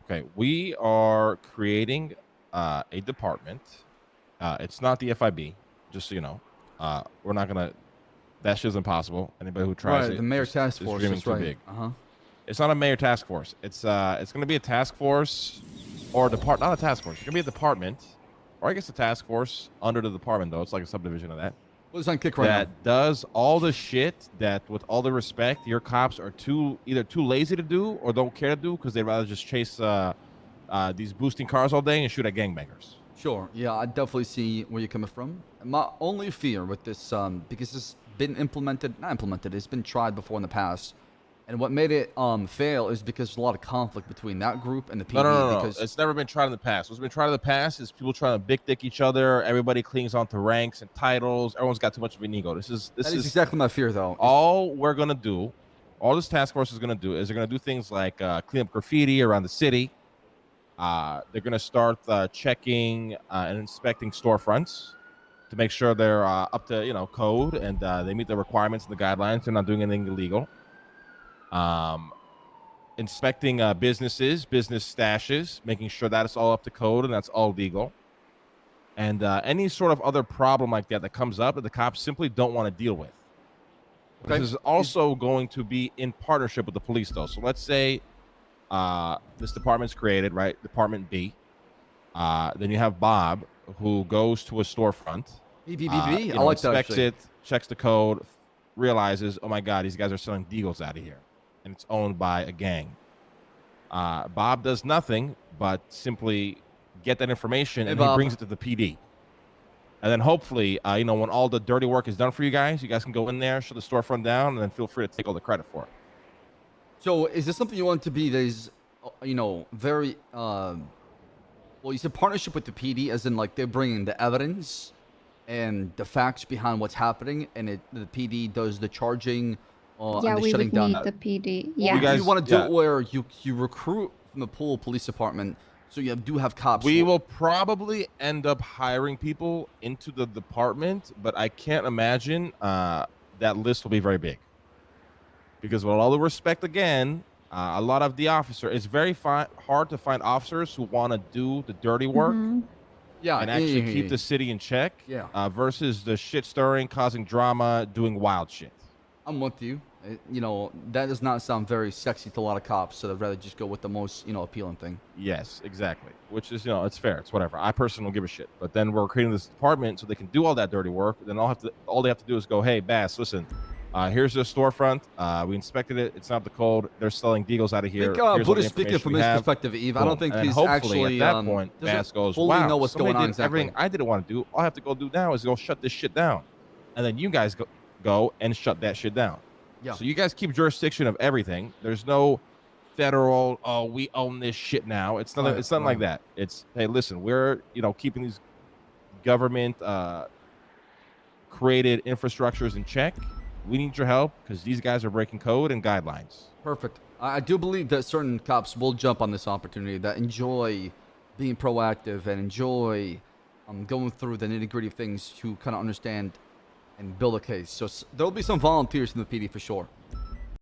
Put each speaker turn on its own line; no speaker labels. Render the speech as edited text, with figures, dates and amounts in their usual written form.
Okay, we are creating a department. It's not the FIB, just so you know. We're not gonna. That shit's impossible. Anybody who tries
Right,
it
the mayor
just
task
is
force.
dreaming
That's
too
right.
big.
Uh-huh.
It's not a mayor task force. It's gonna be a task force or a not a task force. It's gonna be a department, or I guess a task force under the department though. It's like a subdivision of that.
What is on kick right
That
now?
does all the shit that, with all the respect, your cops are either too lazy to do or don't care to do because they'd rather just chase these boosting cars all day and shoot at gangbangers.
Sure. Yeah, I definitely see where you're coming from. My only fear with this, because it's been not implemented, it's been tried before in the past. And what made it fail is because there's a lot of conflict between that group and the PD.
No.
Because
It's never been tried in the past. What's been tried in the past is people trying to big dick each other. Everybody clings onto ranks and titles. Everyone's got too much of an ego. This is
exactly my fear, though.
all we're gonna do. All this task force is gonna do is they're gonna do things like clean up graffiti around the city. They're gonna start checking and inspecting storefronts to make sure they're up to code and they meet the requirements and the guidelines. They're not doing anything illegal. Inspecting businesses, business stashes, making sure that it's all up to code and that's all legal. And any sort of other problem like that comes up that the cops simply don't want to deal with. Okay. This is also going to be in partnership with the police, though. So let's say this department's created, right? Department B. Then you have Bob, who goes to a storefront.
I like that.
Inspects it, checks the code, realizes, oh my God, these guys are selling deals out of here. And it's owned by a gang. Bob does nothing but simply get that information and he brings it to the PD. And then hopefully, when all the dirty work is done for you guys can go in there, shut the storefront down, and then feel free to take all the credit for it.
So is this something you want to be that is, very, well, you said partnership with the PD, as in like they're bringing the evidence and the facts behind what's happening, and the PD does the charging
yeah,
and the
we
shutting
would
down.
need the PD. Yeah.
You want to do it where you recruit from the pool police department, so you do have cops.
We will probably end up hiring people into the department, but I can't imagine that list will be very big. Because with all the respect, again, a lot of the it's very hard to find officers who want to do the dirty work and actually keep the city in check versus the shit stirring, causing drama, doing wild shit.
I'm with you. That does not sound very sexy to a lot of cops, so they'd rather just go with the most, appealing thing.
Yes, exactly. Which is, it's fair. It's whatever. I personally don't give a shit. But then we're creating this department so they can do all that dirty work. Then all they have to do is go, hey, Bass, listen, here's the storefront. We inspected it. It's not the code. They're selling deals out of here.
I think Buddha's speaking from his perspective, Eve. Boom. I don't think he's actually
at that point, Bass goes, wow,
know what's going on exactly.
Everything I didn't want to do, all I have to go do now is go shut this shit down. And then you guys go and shut that shit down. Yeah. So you guys keep jurisdiction of everything. There's no federal, we own this shit now. It's nothing. It's nothing like that. It's, hey, listen, we're keeping these government created infrastructures in check. We need your help because these guys are breaking code and guidelines.
Perfect. I do believe that certain cops will jump on this opportunity, that enjoy being proactive and enjoy going through the nitty-gritty of things to kind of understand and build a case. So there'll be some volunteers from the PD for sure.